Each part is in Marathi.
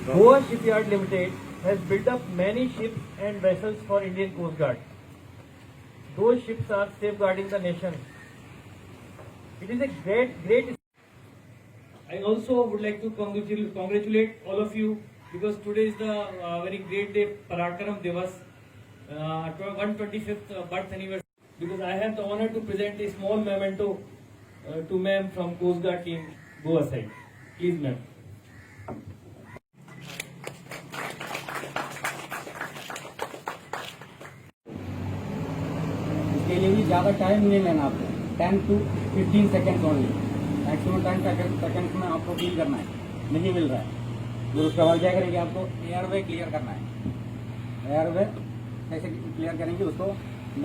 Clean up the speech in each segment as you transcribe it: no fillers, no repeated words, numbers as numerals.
Goa Shipyard Limited has built up many ships and vessels for Indian Coast Guard. Those ships are safeguarding the nation. It is a great. I also would like to congratulate all of you because today is the very great day, Parakaram Divas, 125th birth anniversary. Because I have the honor to present a small memento to ma'am from Coast Guard team Goa side. Please, ma'am. इसके लिए भी ज़्यादा टाइम नहीं लेना आपको 10 to 15 seconds only maximum 10 seconds में आपको डील करना है नहीं मिल रहा है फिर उसके बाद क्या करेंगे आपको एयरवे क्लियर करना है एयरवे कैसे क्लियर करेंगे उसको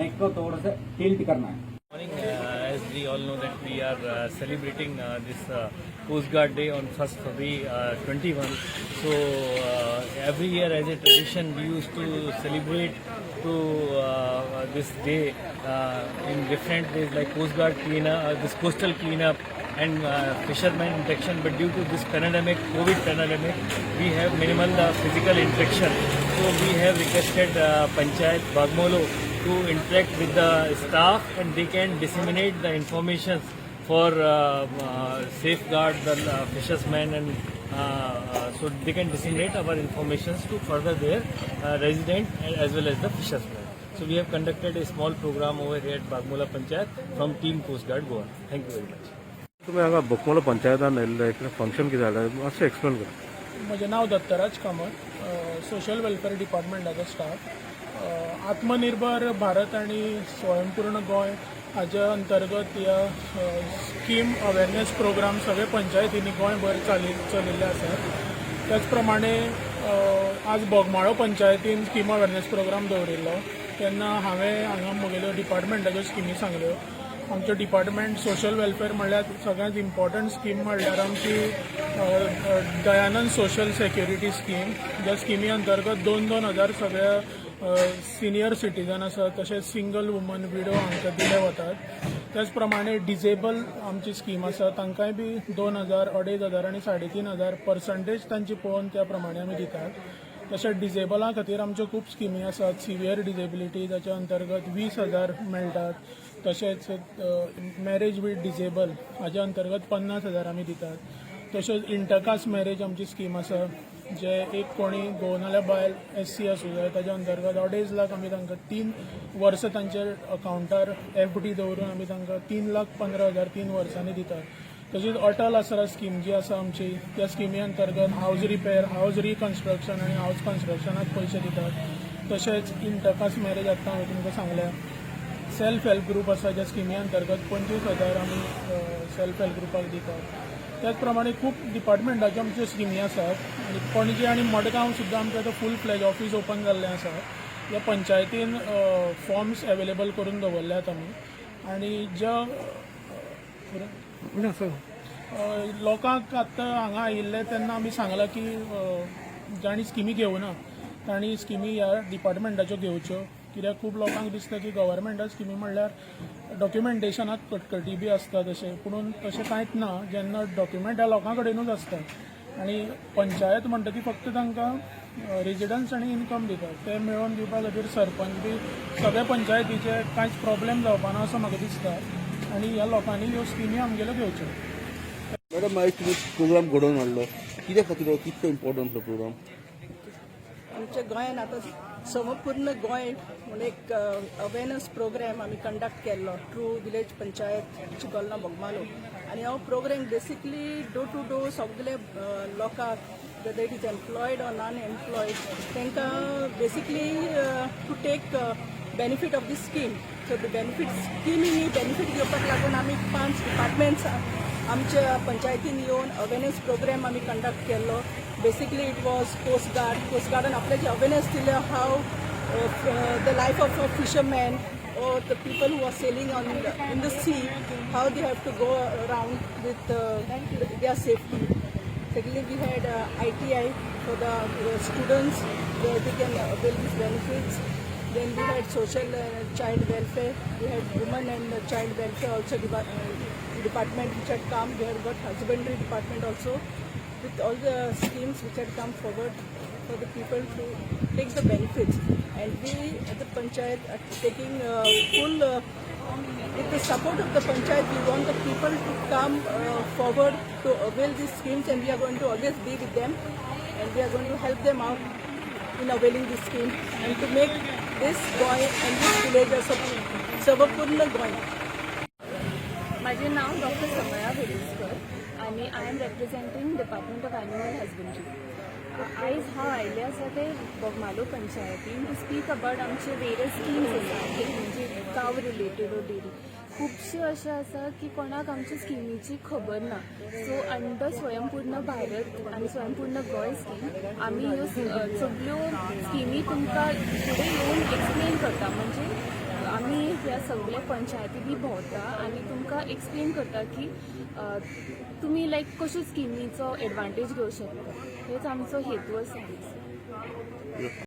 नेक को तोड़ से टिल्ट करना है Morning, as we all know that we are celebrating this Coast Guard Day on 1st February 21. So every year as a tradition we used to celebrate to this day in different ways like Coast Guard cleanup, this coastal cleanup and fisherman interaction. But due to this pandemic, COVID pandemic, we have minimal physical interaction. So we have requested Panchayat Bagmolo to interact with the staff and they can disseminate the information for safeguard the fishermen and so they can disseminate our information to further their resident as well as the fishermen. So we have conducted a small program over here at Bagmola Panchayat from Team Coast Guard Goa. Thank you very much. तुम्ही हांगा बोकमोला पंचायतान आयिल्ले एक फंक्शन कितें जालें मातशें एक्सप्लेन कर म्हजें नांव दत्तराज कामत सोशल वेलफेअर डिपार्टमेंटाचो स्टाफ आत्मनिर्भर भारत आणि स्वयंपूर्ण गोंय हाच्या अंतर्गत ह्या स्कीम अवेरनेस प्रोग्राम सगळे पंचायतींनी गोंयभर चलिल्ले आसात त्याच प्रमाणे आज बोगमाळो पंचायतीन स्कीम अवेरनेस प्रोग्राम दवरिल्लो तेन्ना हांवें हांगा म्हगेल्यो डिपार्टमेंटाच्यो स्किमी सांगल्यो आमचो डिपार्टमेंट सोशल वेलफेअर म्हणल्यार सगळ्यांत इम्पॉर्टंट स्कीम म्हणल्यार आमची दयानंद सोशल सेक्युरिटी स्कीम ज्या स्किमी अंतर्गत 2,000 सगळ्या सिनियर सिटीजन आसा तशेंच सिंगल वुमन विडो हांकां दिले वतात त्याच प्रमाणे डिजेबल आमची स्कीम आसा तांकांय बी 2,000, 2,500 आनी 3,500 पर्संटेज तांची पळोवन त्या प्रमाणे आमी दितात तशेंच डिजेबलां खातीर आमच्यो खूब स्किमी आसात सिवियर डिजेबिलिटी ताच्या अंतर्गत 20,000 मेळटात तशेंच मॅरेज वीथ डिजेबल हाच्या अंतर्गत 50,000 आमी दितात तशेंच इंटरकास्ट मॅरेज आमची स्कीम आसा जे एक कोणी घोव नाल्यार बायल SC आसूं जाय ताच्या अंतर्गत 2.5 लाख आमी तांकां 3 वर्सां तांच्या अकाउंटार FD दवरून आमी तांकां 3,15,000 3 वर्सांनी दितात तशेंच अटल आसरा स्कीम जी आसा आमची त्या स्किमी अंतर्गत हावज रिपेर हावज रिकन्स्ट्रक्शन आनी हावज कन्स्ट्रक्शनाक पयशे दितात तशेंच इंटरकास्ट मॅरेज आतां हांवें तुमकां सांगल्या सेल्फ हेल्प ग्रुप आसा ज्या स्किमी अंतर्गत 25,000 आमी सेल्फ हेल्प ग्रुपाक दितात त्याच प्रमाणे खूब डिपार्टमेंटाच्यो आमच्यो स्किमी आसात आनी पणजे आनी मडगांव सुद्दां आमचें आतां फूल फ्लॅज ऑफीस ओपन जाल्लें आसा ह्या पंचायतीन फॉर्म्स अवेलेबल करून दवरल्यात आमी आनी ज्या लोकांक आतां हांगा आयिल्ले तेन्ना आमी सांगलां की जाणी स्किमी घेवना तांणी स्किमी ह्या डिपार्टमेंटाच्यो घेवच्यो कित्याक खूब लोकांक दिसता की गव्हर्मेंटा स्किमी म्हणल्यार डॉक्युमेंटेशनाक कटकटी बी आसता तशें पूण तशें कांयच ना जेन्ना डॉक्युमेंट ह्या लोकां कडेनूच आसता आनी पंचायत म्हणटा ती फक्त तांकां रेजिडन्स आनी इनकम दितात ते मेळोवन दिवपा खातीर सरपंच बी सगळ्या पंचायतीचे कांयच प्रॉब्लेम जावपाना असो म्हाका दिसता आनी ह्या लोकांनी ह्यो स्किमी आमगेल्यो घेवच्यो मॅडम आयज तुमी प्रोग्राम घडोवन हाडलो कित्या खातीर कितलो इम्पॉर्टंट तो प्रोग्राम आमच्या गोंयांत आतां संपूर्ण गोंय म्हणून एक अवेरनेस प्रोग्राम आमी कंडक्ट केल्लो थ्रू विलेज पंचायत चिकोलना बोगमालो आनी हो program basically door to door सगळे लोकांक whether it is employed or non employed तांकां basically to take benefit of this scheme so the benefit scheme ही बेनिफीट घेवपाक लागून आमी 5 डिपार्टमेंट्स आमच्या पंचायतीन येवन अवेरनेस प्रोग्राम आमी कंडक्ट केल्लो बेसिकली इट वॉज कोस्ट गार्डान आपले जे अवेरनेस दिले how the life of a fisherman or the people who are sailing in the sea, how they have to go around with their safety. Secondly, we had ITI for the students where they can avail these benefits. Then we had social child welfare. We had women and child welfare also department which had come. We had got husbandry department also. with all the schemes which had come forward for the people to take the benefits. And we at the Panchayat are taking with the support of the Panchayat, we want the people to come forward to avail these schemes, and we are going to always be with them, and we are going to help them out in availing this scheme and to make this Goy and this village a Savapurna Goy. माझे नाव डॉक्टर समया वेरेस्कर आणि I am representing department of animal husbandry. आयज हांव आयिल्लें आसा ते बोगमालो पंचायतीन टू स्पीक अबाउट आमचे वेरियस स्किम्स आसा म्हणजे काव रिलेटेड ओ डेरी. खुबशे अशें आसा की कोणाक आमच्या स्किमीची खबर ना. सो अंडर स्वयंपूर्ण भारत आनी स्वयंपूर्ण गोंय स्कीम आमी ह्यो सगळ्यो स्किमी तुमकां फुडें येवन एक्सप्लेन करता. म्हणजे आमी ह्या सगळ्या पंचायती बी भोंवता आनी तुमकां एक्सप्लेन करता की तुमी लायक कश्यो स्किमीचो एडवांटेज घेवंक शकता. हेच आमचो हेतू आसा.